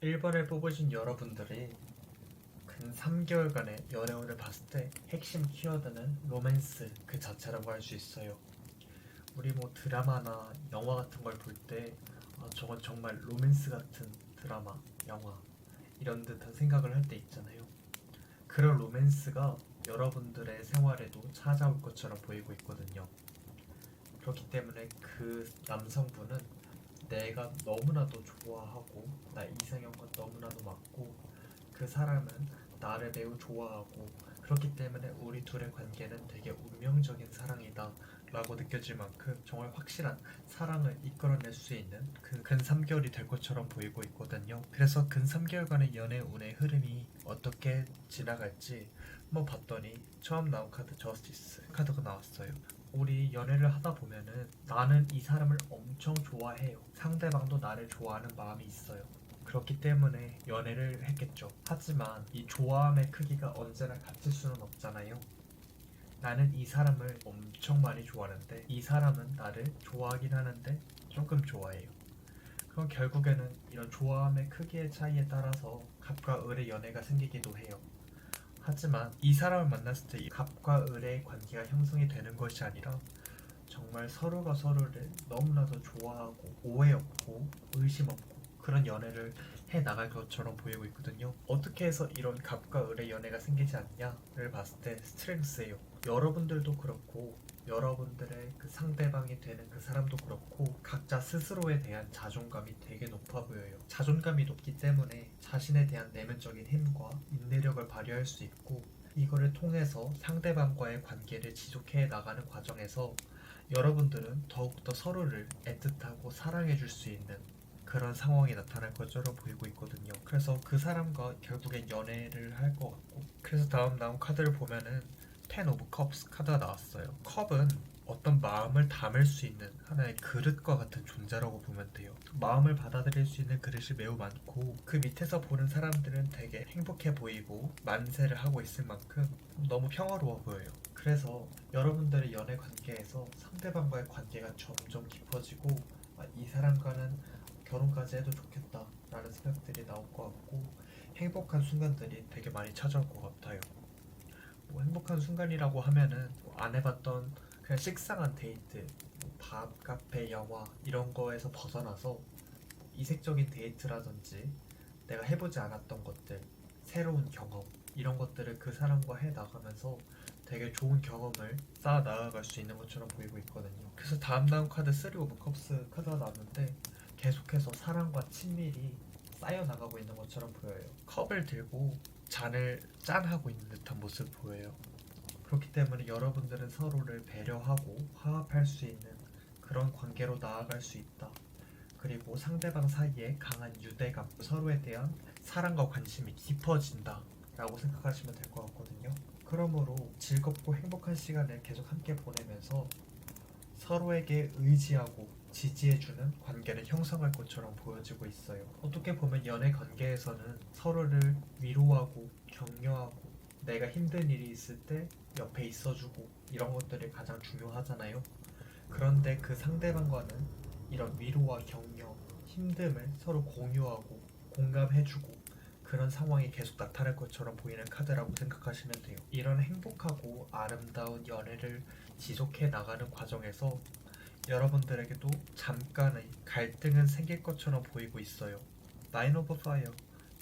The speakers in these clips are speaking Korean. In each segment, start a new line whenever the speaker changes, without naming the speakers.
1번을 뽑으신 여러분들이 근 3개월간의 연애운을 봤을 때 핵심 키워드는 로맨스 그 자체라고 할 수 있어요. 우리 뭐 드라마나 영화 같은 걸 볼 때 저건 정말 로맨스 같은 드라마, 영화 이런 듯한 생각을 할 때 있잖아요. 그런 로맨스가 여러분들의 생활에도 찾아올 것처럼 보이고 있거든요. 그렇기 때문에 그 남성분은 내가 너무나도 좋아하고 나 이상형과 너무나도 맞고 그 사람은 나를 매우 좋아하고 그렇기 때문에 우리 둘의 관계는 되게 운명적인 사랑이다 라고 느껴질 만큼 정말 확실한 사랑을 이끌어낼 수 있는 근 3개월이 될 것처럼 보이고 있거든요. 그래서 근 3개월간의 연애 운의 흐름이 어떻게 지나갈지 한번 봤더니 처음 나온 카드 저스티스 카드가 나왔어요. 우리 연애를 하다 보면은 나는 이 사람을 엄청 좋아해요. 상대방도 나를 좋아하는 마음이 있어요. 그렇기 때문에 연애를 했겠죠. 하지만 이 좋아함의 크기가 언제나 같을 수는 없잖아요. 나는 이 사람을 엄청 많이 좋아하는데 이 사람은 나를 좋아하긴 하는데 조금 좋아해요. 그럼 결국에는 이런 좋아함의 크기의 차이에 따라서 갑과 을의 연애가 생기기도 해요. 하지만 이 사람을 만났을 때 갑과 을의 관계가 형성이 되는 것이 아니라 정말 서로가 서로를 너무나도 좋아하고 오해 없고 의심 없고 그런 연애를 해 나갈 것처럼 보이고 있거든요. 어떻게 해서 이런 갑과 을의 연애가 생기지 않냐를 봤을 때 스트렝스예요. 여러분들도 그렇고 여러분들의 그 상대방이 되는 그 사람도 그렇고 각자 스스로에 대한 자존감이 되게 높아 보여요. 자존감이 높기 때문에 자신에 대한 내면적인 힘과 인내력을 발휘할 수 있고 이거를 통해서 상대방과의 관계를 지속해 나가는 과정에서 여러분들은 더욱더 서로를 애틋하고 사랑해줄 수 있는 그런 상황이 나타날 것처럼 보이고 있거든요. 그래서 그 사람과 결국엔 연애를 할 것 같고 그래서 다음 나온 카드를 보면은 텐 오브 컵스 카드가 나왔어요. 컵은 어떤 마음을 담을 수 있는 하나의 그릇과 같은 존재라고 보면 돼요. 마음을 받아들일 수 있는 그릇이 매우 많고 그 밑에서 보는 사람들은 되게 행복해 보이고 만세를 하고 있을 만큼 너무 평화로워 보여요. 그래서 여러분들의 연애 관계에서 상대방과의 관계가 점점 깊어지고 이 사람과는 결혼까지 해도 좋겠다 라는 생각들이 나올 것 같고 행복한 순간들이 되게 많이 찾아올 것 같아요. 뭐 행복한 순간이라고 하면은 뭐안 해봤던 그냥 식상한 데이트, 밥, 카페, 영화 이런 거에서 벗어나서 이색적인 데이트라든지 내가 해보지 않았던 것들, 새로운 경험 이런 것들을 그 사람과 해 나가면서 되게 좋은 경험을 쌓아 나아갈 수 있는 것처럼 보이고 있거든요. 그래서 다음 나온 카드 3 오브 컵스 카드가 나왔는데 계속해서 사랑과 친밀이 쌓여 나가고 있는 것처럼 보여요. 컵을 들고 잔을 짠하고 있는 듯한 모습을 보여요. 그렇기 때문에 여러분들은 서로를 배려하고 화합할 수 있는 그런 관계로 나아갈 수 있다. 그리고 상대방 사이에 강한 유대감, 서로에 대한 사랑과 관심이 깊어진다 라고 생각하시면 될 것 같거든요. 그러므로 즐겁고 행복한 시간을 계속 함께 보내면서 서로에게 의지하고 지지해주는 관계를 형성할 것처럼 보여지고 있어요. 어떻게 보면 연애 관계에서는 서로를 위로하고 격려하고 내가 힘든 일이 있을 때 옆에 있어주고 이런 것들이 가장 중요하잖아요. 그런데 그 상대방과는 이런 위로와 격려, 힘듦을 서로 공유하고 공감해주고 그런 상황이 계속 나타날 것처럼 보이는 카드라고 생각하시면 돼요. 이런 행복하고 아름다운 연애를 지속해 나가는 과정에서 여러분들에게도 잠깐의 갈등은 생길 것처럼 보이고 있어요. 9 오브 파이어,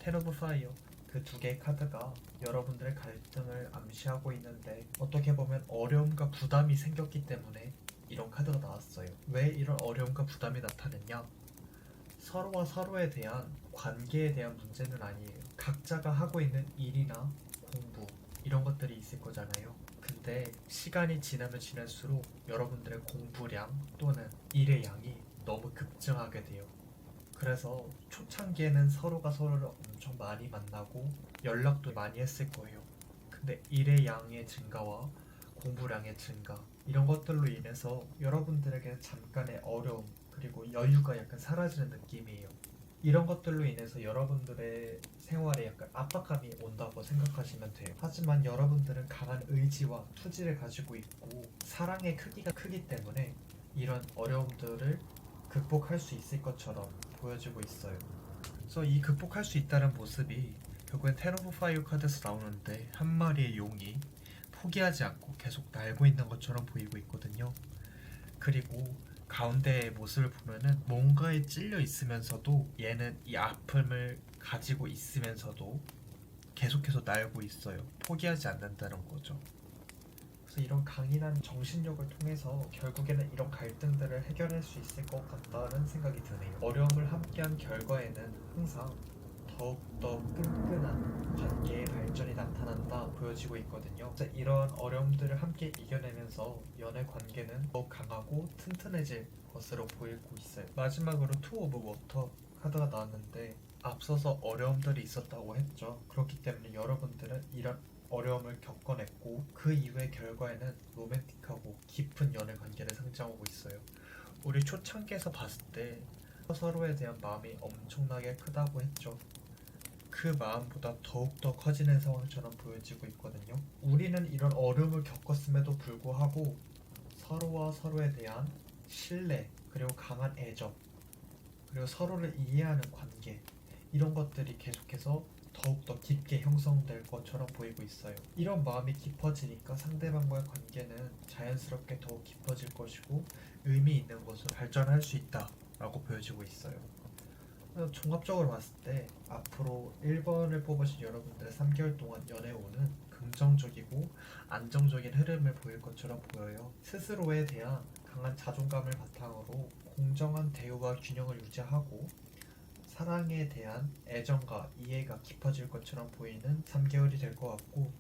10 오브 파이어 그 두 개의 카드가 여러분들의 갈등을 암시하고 있는데 어떻게 보면 어려움과 부담이 생겼기 때문에 이런 카드가 나왔어요. 왜 이런 어려움과 부담이 나타났냐? 서로와 서로에 대한 관계에 대한 문제는 아니에요. 각자가 하고 있는 일이나 공부 이런 것들이 있을 거잖아요. 근데 시간이 지나면 지날수록 여러분들의 공부량 또는 일의 양이 너무 급증하게 돼요. 그래서 초창기에는 서로가 서로를 엄청 많이 만나고 연락도 많이 했을 거예요. 근데 일의 양의 증가와 공부량의 증가 이런 것들로 인해서 여러분들에게 잠깐의 어려움 그리고 여유가 약간 사라지는 느낌이에요. 이런 것들로 인해서 여러분들의 생활에 약간 압박감이 온다고 생각하시면 돼요. 하지만 여러분들은 강한 의지와 투지를 가지고 있고 사랑의 크기가 크기 때문에 이런 어려움들을 극복할 수 있을 것처럼 보여지고 있어요. 그래서 이 극복할 수 있다는 모습이 결국엔 텐 오브 파이어 카드에서 나오는데 한 마리의 용이 포기하지 않고 계속 날고 있는 것처럼 보이고 있거든요. 그리고 가운데의 모습을 보면은 뭔가에 찔려 있으면서도 얘는 이 아픔을 가지고 있으면서도 계속해서 날고 있어요. 포기하지 않는다는 거죠. 그래서 이런 강인한 정신력을 통해서 결국에는 이런 갈등들을 해결할 수 있을 것 같다는 생각이 드네요. 어려움을 함께한 결과에는 항상 더욱더 끈끈한 관계의 발전이 나타난다 보여지고 있거든요. 그래서 이런 어려움들을 함께 이겨내면서 연애 관계는 더욱 강하고 튼튼해질 것으로 보이고 있어요. 마지막으로 투 오브 워터 카드가 나왔는데 앞서서 어려움들이 있었다고 했죠. 그렇기 때문에 여러분들은 이런 어려움을 겪어냈고 그 이후의 결과에는 로맨틱하고 깊은 연애 관계를 상징하고 있어요. 우리 초창기에서 봤을 때 서로에 대한 마음이 엄청나게 크다고 했죠. 그 마음보다 더욱더 커지는 상황처럼 보여지고 있거든요. 우리는 이런 어려움을 겪었음에도 불구하고 서로와 서로에 대한 신뢰, 그리고 강한 애정, 그리고 서로를 이해하는 관계, 이런 것들이 계속해서 더욱더 깊게 형성될 것처럼 보이고 있어요. 이런 마음이 깊어지니까 상대방과의 관계는 자연스럽게 더욱 깊어질 것이고 의미 있는 것으로 발전할 수 있다라고 보여지고 있어요. 종합적으로 봤을 때 앞으로 1번을 뽑으신 여러분들의 3개월 동안 연애운은 긍정적이고 안정적인 흐름을 보일 것처럼 보여요. 스스로에 대한 강한 자존감을 바탕으로 공정한 대우와 균형을 유지하고 사랑에 대한 애정과 이해가 깊어질 것처럼 보이는 3개월이 될 것 같고,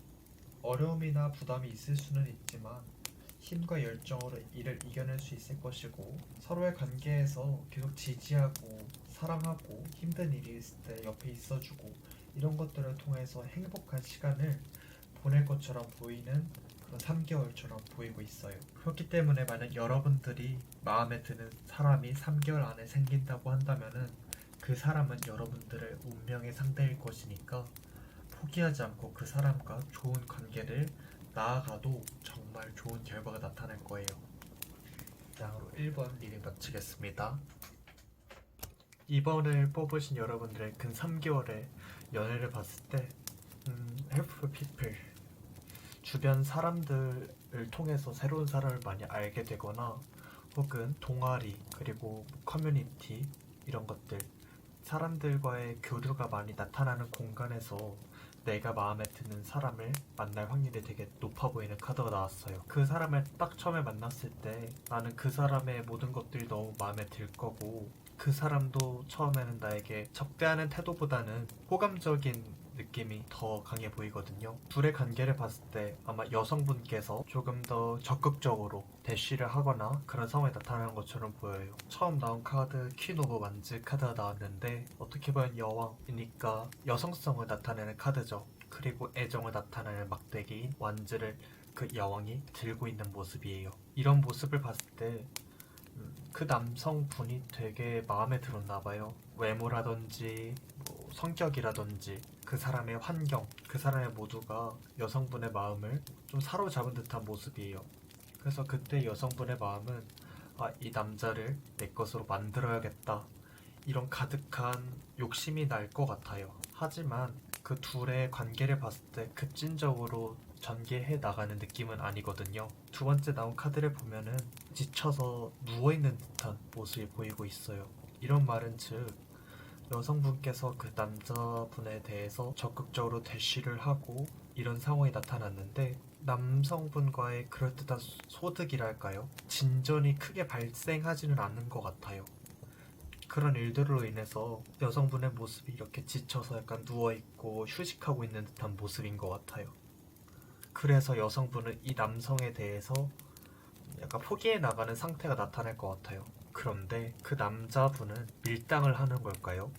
어려움이나 부담이 있을 수는 있지만 힘과 열정으로 이를 이겨낼 수 있을 것이고, 서로의 관계에서 계속 지지하고 사랑하고 힘든 일이 있을 때 옆에 있어주고 이런 것들을 통해서 행복한 시간을 보낼 것처럼 보이는 그런 3개월처럼 보이고 있어요. 그렇기 때문에 만약 여러분들이 마음에 드는 사람이 3개월 안에 생긴다고 한다면은 그 사람은 여러분들의 운명의 상대일 것이니까 포기하지 않고 그 사람과 좋은 관계를 나아가도 정말 좋은 결과가 나타날 거예요. 이상으로 1번 리딩 마치겠습니다. 2번을 뽑으신 여러분들의 근 3개월의 연애를 봤을 때 helpful people, 주변 사람들을 통해서 새로운 사람을 많이 알게 되거나 혹은 동아리 그리고 커뮤니티 이런 것들, 사람들과의 교류가 많이 나타나는 공간에서 내가 마음에 드는 사람을 만날 확률이 되게 높아 보이는 카드가 나왔어요. 그 사람을 딱 처음에 만났을 때 나는 그 사람의 모든 것들이 너무 마음에 들 거고, 그 사람도 처음에는 나에게 적대하는 태도보다는 호감적인 느낌이 더 강해 보이거든요. 둘의 관계를 봤을 때 아마 여성분께서 조금 더 적극적으로 대쉬를 하거나 그런 상황이 나타나는 것처럼 보여요. 처음 나온 카드 퀸 오브 완즈 카드가 나왔는데 어떻게 보면 여왕이니까 여성성을 나타내는 카드죠. 그리고 애정을 나타내는 막대기인 완즈를 그 여왕이 들고 있는 모습이에요. 이런 모습을 봤을 때 그 남성분이 되게 마음에 들었나봐요. 외모라든지 뭐 성격이라든지 그 사람의 환경, 그 사람의 모두가 여성분의 마음을 좀 사로잡은 듯한 모습이에요. 그래서 그때 여성분의 마음은 이 남자를 내 것으로 만들어야겠다, 이런 가득한 욕심이 날 것 같아요. 하지만 그 둘의 관계를 봤을 때 급진적으로 전개해 나가는 느낌은 아니거든요. 두 번째 나온 카드를 보면은 지쳐서 누워있는 듯한 모습이 보이고 있어요. 이런 말은 즉 여성분께서 그 남자분에 대해서 적극적으로 대쉬를 하고 이런 상황이 나타났는데, 남성분과의 그럴듯한 소득이랄까요? 진전이 크게 발생하지는 않는 것 같아요. 그런 일들로 인해서 여성분의 모습이 이렇게 지쳐서 약간 누워있고 휴식하고 있는 듯한 모습인 것 같아요. 그래서 여성분은 이 남성에 대해서 약간 포기해 나가는 상태가 나타날 것 같아요. 그런데 그 남자분은 밀당을 하는 걸까요?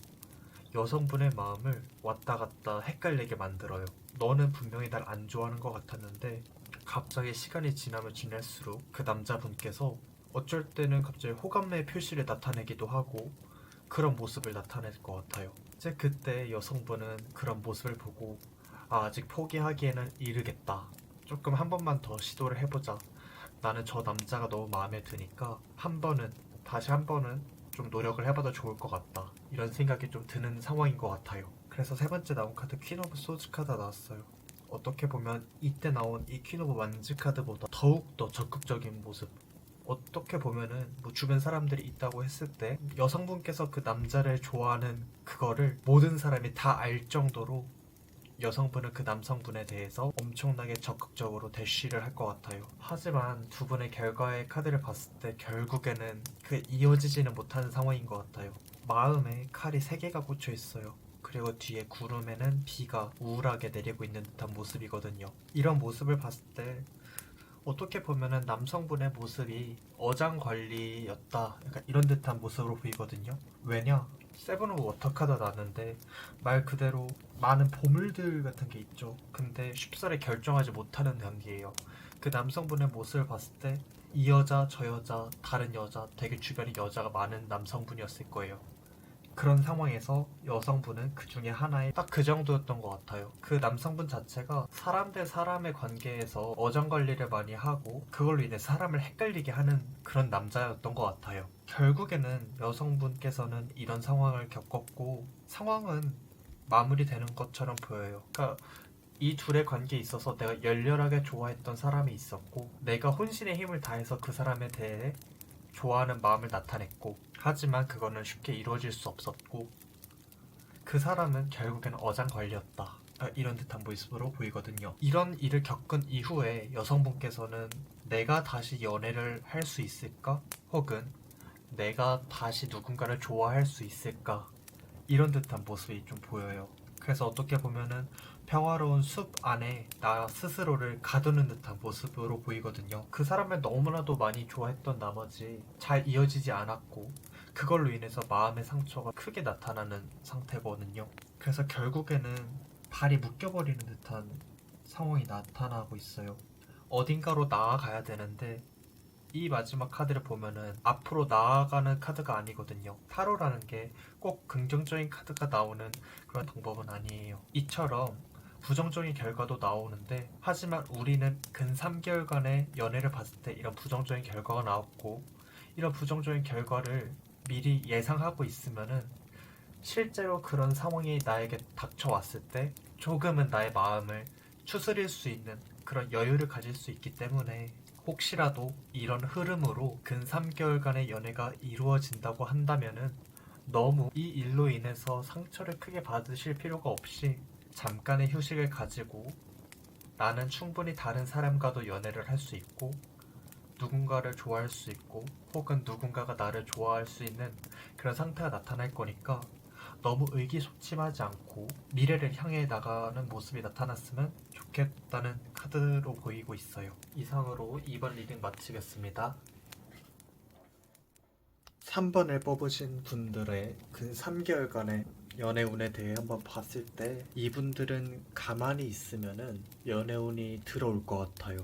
여성분의 마음을 왔다 갔다 헷갈리게 만들어요. 너는 분명히 날 안 좋아하는 것 같았는데 갑자기 시간이 지나면 지날수록 그 남자분께서 어쩔 때는 갑자기 호감의 표시를 나타내기도 하고 그런 모습을 나타낼 것 같아요. 이제 그때 여성분은 그런 모습을 보고 아직 포기하기에는 이르겠다, 조금 한 번만 더 시도를 해보자, 나는 저 남자가 너무 마음에 드니까 다시 한 번은 좀 노력을 해봐도 좋을 것 같다, 이런 생각이 좀 드는 상황인 것 같아요. 그래서 세 번째 나온 카드 퀸 오브 소즈 카드가 나왔어요. 어떻게 보면 이때 나온 이 퀸 오브 완즈 카드보다 더욱더 적극적인 모습, 어떻게 보면은 뭐 주변 사람들이 있다고 했을 때 여성분께서 그 남자를 좋아하는 그거를 모든 사람이 다 알 정도로 여성분은 그 남성분에 대해서 엄청나게 적극적으로 대쉬를 할 것 같아요. 하지만 두 분의 결과의 카드를 봤을 때 결국에는 그 이어지지는 못하는 상황인 것 같아요. 마음에 칼이 3개가 꽂혀 있어요. 그리고 뒤에 구름에는 비가 우울하게 내리고 있는 듯한 모습이거든요. 이런 모습을 봤을 때 어떻게 보면은 남성분의 모습이 어장관리였다, 약간 이런 듯한 모습으로 보이거든요. 왜냐? 세븐 오브 워터 카드가 나왔는데 말 그대로 많은 보물들 같은 게 있죠. 근데 쉽사리 결정하지 못하는 관계예요. 그 남성분의 모습을 봤을 때 이 여자 저 여자 다른 여자 되게 주변에 여자가 많은 남성분이었을 거예요. 그런 상황에서 여성분은 그 중에 하나에 딱 그 정도였던 것 같아요. 그 남성분 자체가 사람 대 사람의 관계에서 어장관리를 많이 하고 그걸로 인해 사람을 헷갈리게 하는 그런 남자였던 것 같아요. 결국에는 여성분께서는 이런 상황을 겪었고 상황은 마무리되는 것처럼 보여요. 그러니까 이 둘의 관계에 있어서 내가 열렬하게 좋아했던 사람이 있었고 내가 혼신의 힘을 다해서 그 사람에 대해 좋아하는 마음을 나타냈고 하지만 그거는 쉽게 이루어질 수 없었고 그 사람은 결국엔 어장관리였다, 이런 듯한 모습으로 보이거든요. 이런 일을 겪은 이후에 여성분께서는 내가 다시 연애를 할 수 있을까? 혹은 내가 다시 누군가를 좋아할 수 있을까? 이런 듯한 모습이 좀 보여요. 그래서 어떻게 보면은 평화로운 숲 안에 나 스스로를 가두는 듯한 모습으로 보이거든요. 그 사람을 너무나도 많이 좋아했던 나머지 잘 이어지지 않았고 그걸로 인해서 마음의 상처가 크게 나타나는 상태거든요. 그래서 결국에는 발이 묶여버리는 듯한 상황이 나타나고 있어요. 어딘가로 나아가야 되는데 이 마지막 카드를 보면은 앞으로 나아가는 카드가 아니거든요. 타로라는 게 꼭 긍정적인 카드가 나오는 그런 방법은 아니에요. 이처럼 부정적인 결과도 나오는데 하지만 우리는 근 3개월간의 연애를 봤을 때 이런 부정적인 결과가 나왔고 이런 부정적인 결과를 미리 예상하고 있으면은 실제로 그런 상황이 나에게 닥쳐왔을 때 조금은 나의 마음을 추스릴 수 있는 그런 여유를 가질 수 있기 때문에 혹시라도 이런 흐름으로 근 3개월간의 연애가 이루어진다고 한다면은 너무 이 일로 인해서 상처를 크게 받으실 필요가 없이 잠깐의 휴식을 가지고 나는 충분히 다른 사람과도 연애를 할 수 있고 누군가를 좋아할 수 있고 혹은 누군가가 나를 좋아할 수 있는 그런 상태가 나타날 거니까 너무 의기소침하지 않고 미래를 향해 나가는 모습이 나타났으면 좋겠다는 카드로 보이고 있어요. 이상으로 2번 리딩 마치겠습니다. 3번을 뽑으신 분들의 근 3개월간의 연애운에 대해 한번 봤을 때 이분들은 가만히 있으면은 연애운이 들어올 것 같아요.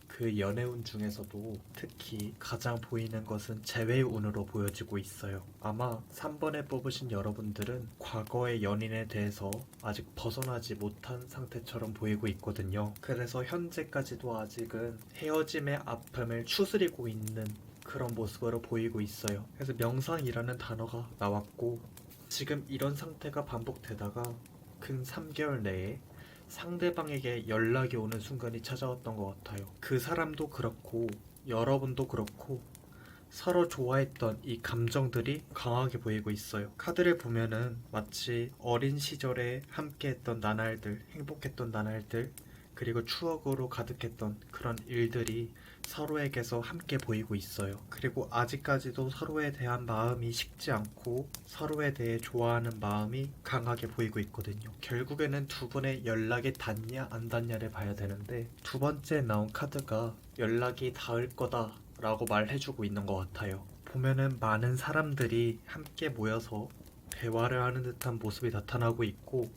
그 연애운 중에서도 특히 가장 보이는 것은 재회의 운으로 보여지고 있어요. 아마 3번에 뽑으신 여러분들은 과거의 연인에 대해서 아직 벗어나지 못한 상태처럼 보이고 있거든요. 그래서 현재까지도 아직은 헤어짐의 아픔을 추스리고 있는 그런 모습으로 보이고 있어요. 그래서 명상이라는 단어가 나왔고 지금 이런 상태가 반복되다가 근 3개월 내에 상대방에게 연락이 오는 순간이 찾아왔던 것 같아요. 그 사람도 그렇고 여러분도 그렇고 서로 좋아했던 이 감정들이 강하게 보이고 있어요. 카드를 보면은 마치 어린 시절에 함께했던 나날들, 행복했던 나날들, 그리고 추억으로 가득했던 그런 일들이 서로에게서 함께 보이고 있어요. 그리고 아직까지도 서로에 대한 마음이 식지 않고 서로에 대해 좋아하는 마음이 강하게 보이고 있거든요. 결국에는 두 분의 연락이 닿냐 안 닿냐를 봐야 되는데 두 번째 나온 카드가 연락이 닿을 거다 라고 말해주고 있는 것 같아요. 보면은 많은 사람들이 함께 모여서 대화를 하는 듯한 모습이 나타나고 있고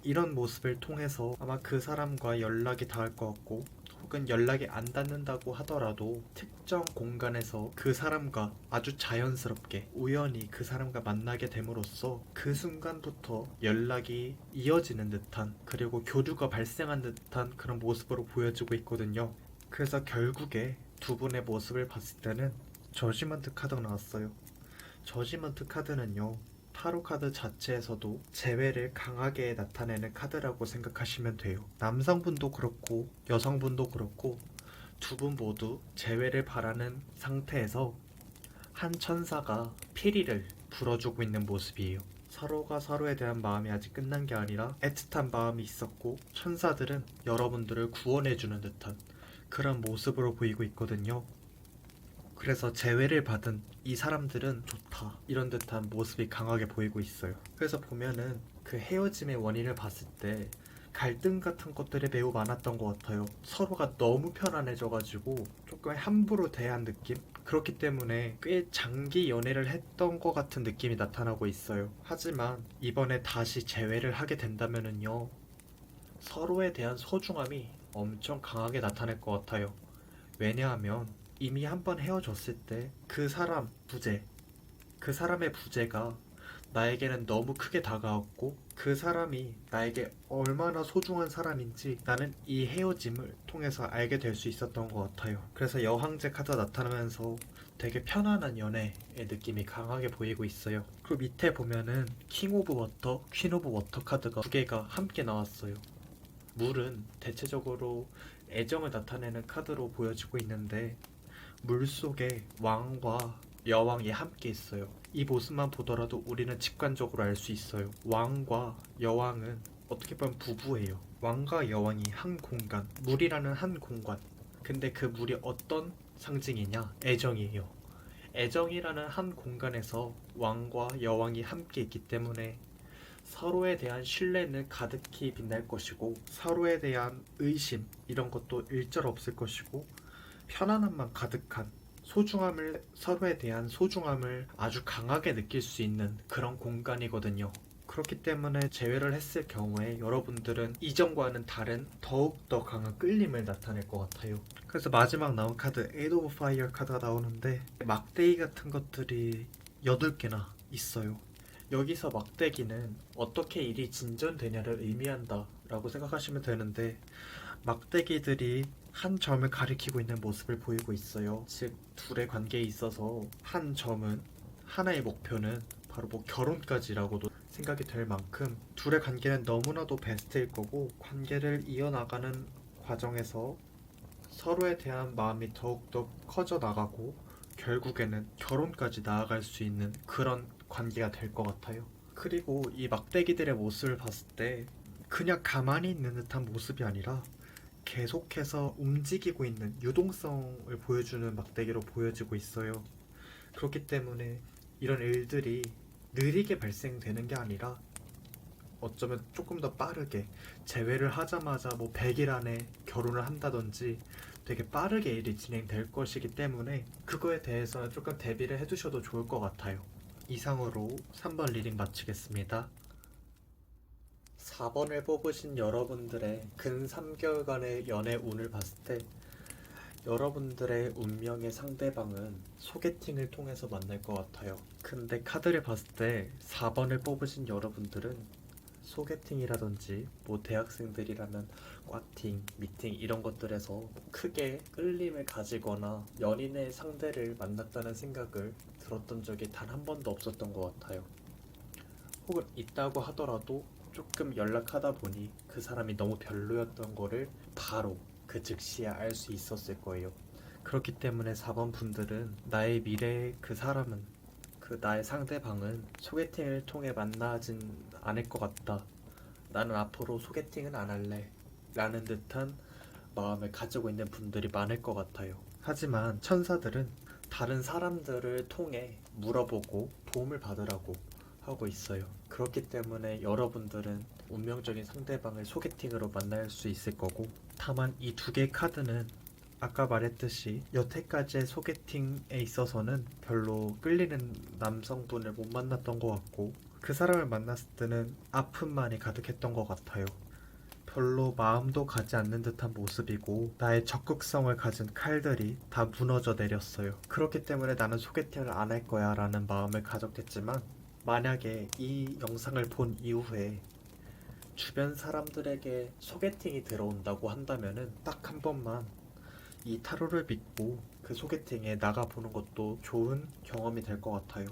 이런 모습을 통해서 아마 그 사람과 연락이 닿을 것 같고 혹은 연락이 안 닿는다고 하더라도 특정 공간에서 그 사람과 아주 자연스럽게 우연히 그 사람과 만나게 됨으로써 그 순간부터 연락이 이어지는 듯한 그리고 교류가 발생한 듯한 그런 모습으로 보여지고 있거든요. 그래서 결국에 두 분의 모습을 봤을 때는 저지먼트 카드가 나왔어요. 저지먼트 카드는요, 타로 카드 자체에서도 재회를 강하게 나타내는 카드라고 생각하시면 돼요. 남성분도 그렇고 여성분도 그렇고 두 분 모두 재회를 바라는 상태에서 한 천사가 피리를 불어주고 있는 모습이에요. 서로가 서로에 대한 마음이 아직 끝난 게 아니라 애틋한 마음이 있었고 천사들은 여러분들을 구원해주는 듯한 그런 모습으로 보이고 있거든요. 그래서 재회를 받은 이 사람들은 좋다 이런 듯한 모습이 강하게 보이고 있어요. 그래서 보면은 그 헤어짐의 원인을 봤을 때 갈등 같은 것들이 매우 많았던 것 같아요. 서로가 너무 편안해져가지고 조금 함부로 대한 느낌? 그렇기 때문에 꽤 장기 연애를 했던 것 같은 느낌이 나타나고 있어요. 하지만 이번에 다시 재회를 하게 된다면은요, 서로에 대한 소중함이 엄청 강하게 나타날 것 같아요. 왜냐하면 이미 한 번 헤어졌을 때 그 사람 부재, 그 사람의 부재가 나에게는 너무 크게 다가왔고 그 사람이 나에게 얼마나 소중한 사람인지 나는 이 헤어짐을 통해서 알게 될 수 있었던 것 같아요. 그래서 여황제 카드가 나타나면서 되게 편안한 연애의 느낌이 강하게 보이고 있어요. 그리고 밑에 보면은 킹 오브 워터, 퀸 오브 워터 카드가 두 개가 함께 나왔어요. 물은 대체적으로 애정을 나타내는 카드로 보여지고 있는데 물 속에 왕과 여왕이 함께 있어요. 이 모습만 보더라도 우리는 직관적으로 알 수 있어요. 왕과 여왕은 어떻게 보면 부부예요. 왕과 여왕이 한 공간, 물이라는 한 공간. 근데 그 물이 어떤 상징이냐? 애정이에요. 애정이라는 한 공간에서 왕과 여왕이 함께 있기 때문에 서로에 대한 신뢰는 가득히 빛날 것이고 서로에 대한 의심 이런 것도 일절 없을 것이고 편안함만 가득한 소중함을 서로에 대한 소중함을 아주 강하게 느낄 수 있는 그런 공간이거든요. 그렇기 때문에 재회를 했을 경우에 여러분들은 이전과는 다른 더욱더 강한 끌림을 나타낼 것 같아요. 그래서 마지막 나온 카드 에이드 오브 파이어 카드가 나오는데 막대기 같은 것들이 8개나 있어요. 여기서 막대기는 어떻게 일이 진전되냐를 의미한다 라고 생각하시면 되는데 막대기들이 한 점을 가리키고 있는 모습을 보이고 있어요. 즉 둘의 관계에 있어서 한 점은 하나의 목표는 바로 뭐 결혼까지라고도 생각이 될 만큼 둘의 관계는 너무나도 베스트일 거고 관계를 이어나가는 과정에서 서로에 대한 마음이 더욱더 커져 나가고 결국에는 결혼까지 나아갈 수 있는 그런 관계가 될 것 같아요. 그리고 이 막대기들의 모습을 봤을 때 그냥 가만히 있는 듯한 모습이 아니라 계속해서 움직이고 있는 유동성을 보여주는 막대기로 보여지고 있어요. 그렇기 때문에 이런 일들이 느리게 발생되는 게 아니라 어쩌면 조금 더 빠르게 재회를 하자마자 뭐 100일 안에 결혼을 한다든지 되게 빠르게 일이 진행될 것이기 때문에 그거에 대해서는 조금 대비를 해두셔도 좋을 것 같아요. 이상으로 3번 리딩 마치겠습니다. 4번을 뽑으신 여러분들의 근 3개월간의 연애 운을 봤을 때 여러분들의 운명의 상대방은 소개팅을 통해서 만날 것 같아요. 근데 카드를 봤을 때 4번을 뽑으신 여러분들은 소개팅이라든지 뭐 대학생들이라면 과팅, 미팅 이런 것들에서 크게 끌림을 가지거나 연인의 상대를 만났다는 생각을 들었던 적이 단 한 번도 없었던 것 같아요. 혹은 있다고 하더라도 조금 연락하다 보니 그 사람이 너무 별로였던 거를 바로 그 즉시에 알 수 있었을 거예요. 그렇기 때문에 4번 분들은 나의 미래의 그 사람은 그 나의 상대방은 소개팅을 통해 만나진 않을 것 같다. 나는 앞으로 소개팅은 안 할래. 라는 듯한 마음을 가지고 있는 분들이 많을 것 같아요. 하지만 천사들은 다른 사람들을 통해 물어보고 도움을 받으라고 하고 있어요. 그렇기 때문에 여러분들은 운명적인 상대방을 소개팅으로 만날 수 있을 거고 다만 이 두 개의 카드는 아까 말했듯이 여태까지의 소개팅에 있어서는 별로 끌리는 남성분을 못 만났던 것 같고 그 사람을 만났을 때는 아픔만이 가득했던 것 같아요. 별로 마음도 가지 않는 듯한 모습이고 나의 적극성을 가진 칼들이 다 무너져 내렸어요. 그렇기 때문에 나는 소개팅을 안 할 거야 라는 마음을 가졌겠지만 만약에 이 영상을 본 이후에 주변 사람들에게 소개팅이 들어온다고 한다면은 딱 한 번만 이 타로를 믿고 그 소개팅에 나가보는 것도 좋은 경험이 될 것 같아요.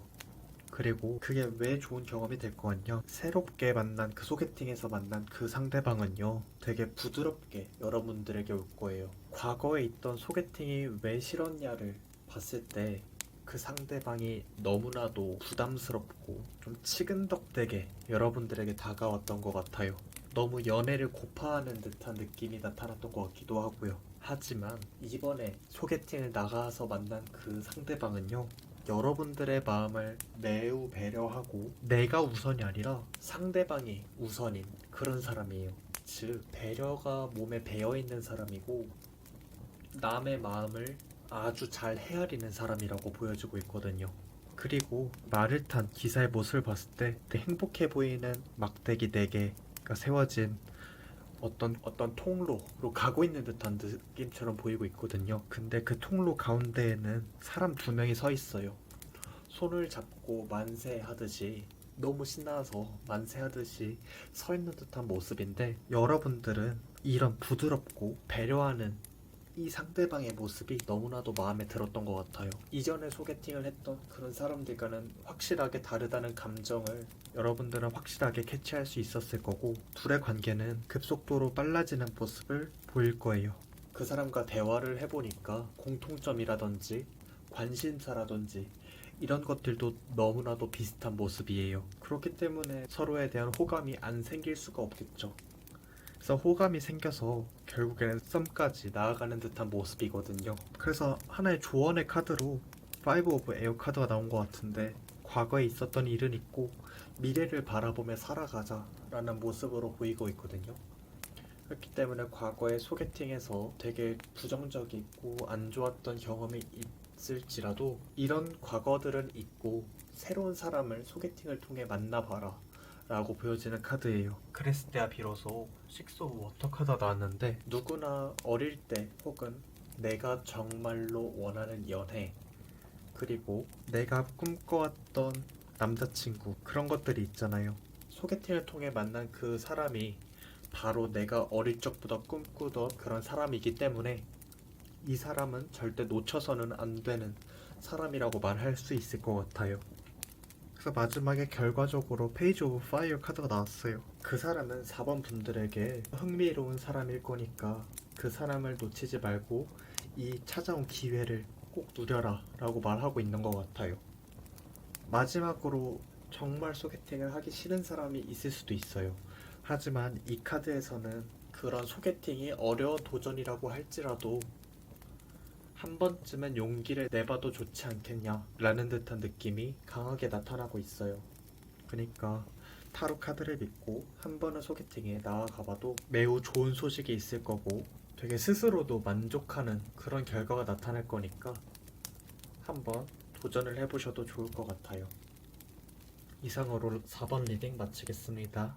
그리고 그게 왜 좋은 경험이 될 거냐? 새롭게 만난 그 소개팅에서 만난 그 상대방은요, 되게 부드럽게 여러분들에게 올 거예요. 과거에 있던 소개팅이 왜 싫었냐를 봤을 때 그 상대방이 너무나도 부담스럽고 좀 치근덕대게 여러분들에게 다가왔던 것 같아요. 너무 연애를 고파하는 듯한 느낌이 나타났던 것 같기도 하고요. 하지만 이번에 소개팅을 나가서 만난 그 상대방은요, 여러분들의 마음을 매우 배려하고 내가 우선이 아니라 상대방이 우선인 그런 사람이에요. 즉, 배려가 몸에 배어있는 사람이고 남의 마음을 아주 잘 헤아리는 사람이라고 보여지고 있거든요. 그리고 말을 탄 기사의 모습을 봤을 때 되게 행복해 보이는 막대기 4개가 세워진 어떤 통로로 가고 있는 듯한 느낌처럼 보이고 있거든요. 근데 그 통로 가운데에는 사람 2명이 서 있어요. 손을 잡고 만세하듯이, 너무 신나서 만세하듯이 서 있는 듯한 모습인데, 여러분들은 이런 부드럽고 배려하는 이 상대방의 모습이 너무나도 마음에 들었던 것 같아요. 이전에 소개팅을 했던 그런 사람들과는 확실하게 다르다는 감정을 여러분들은 확실하게 캐치할 수 있었을 거고, 둘의 관계는 급속도로 빨라지는 모습을 보일 거예요. 그 사람과 대화를 해보니까 공통점이라든지 관심사라든지 이런 것들도 너무나도 비슷한 모습이에요. 그렇기 때문에 서로에 대한 호감이 안 생길 수가 없겠죠. 그래서 호감이 생겨서 결국에는 썸까지 나아가는 듯한 모습이거든요. 그래서 하나의 조언의 카드로 5 오브 에어 카드가 나온 것 같은데, 과거에 있었던 일은 있고 미래를 바라보며 살아가자 라는 모습으로 보이고 있거든요. 그렇기 때문에 과거의 소개팅에서 되게 부정적이고 안 좋았던 경험이 있을지라도 이런 과거들은 있고 새로운 사람을 소개팅을 통해 만나봐라 라고 보여지는 카드예요. 그랬을 때야 비로소 6 오브 워터 카드가 나왔는데, 누구나 어릴 때 혹은 내가 정말로 원하는 연애, 그리고 내가 꿈꿔왔던 남자친구, 그런 것들이 있잖아요. 소개팅을 통해 만난 그 사람이 바로 내가 어릴 적부터 꿈꾸던 그런 사람이기 때문에 이 사람은 절대 놓쳐서는 안 되는 사람이라고 말할 수 있을 것 같아요. 그래서 마지막에 결과적으로 페이지 오브 파이어 카드가 나왔어요. 그 사람은 4번 분들에게 흥미로운 사람일 거니까 그 사람을 놓치지 말고 이 찾아온 기회를 꼭 누려라 라고 말하고 있는 것 같아요. 마지막으로 정말 소개팅을 하기 싫은 사람이 있을 수도 있어요. 하지만 이 카드에서는 그런 소개팅이 어려운 도전이라고 할지라도 한 번쯤은 용기를 내봐도 좋지 않겠냐 라는 듯한 느낌이 강하게 나타나고 있어요. 그러니까 타로 카드를 믿고 한 번은 소개팅에 나아가봐도 매우 좋은 소식이 있을 거고 되게 스스로도 만족하는 그런 결과가 나타날 거니까 한번 도전을 해보셔도 좋을 것 같아요. 이상으로 4번 리딩 마치겠습니다.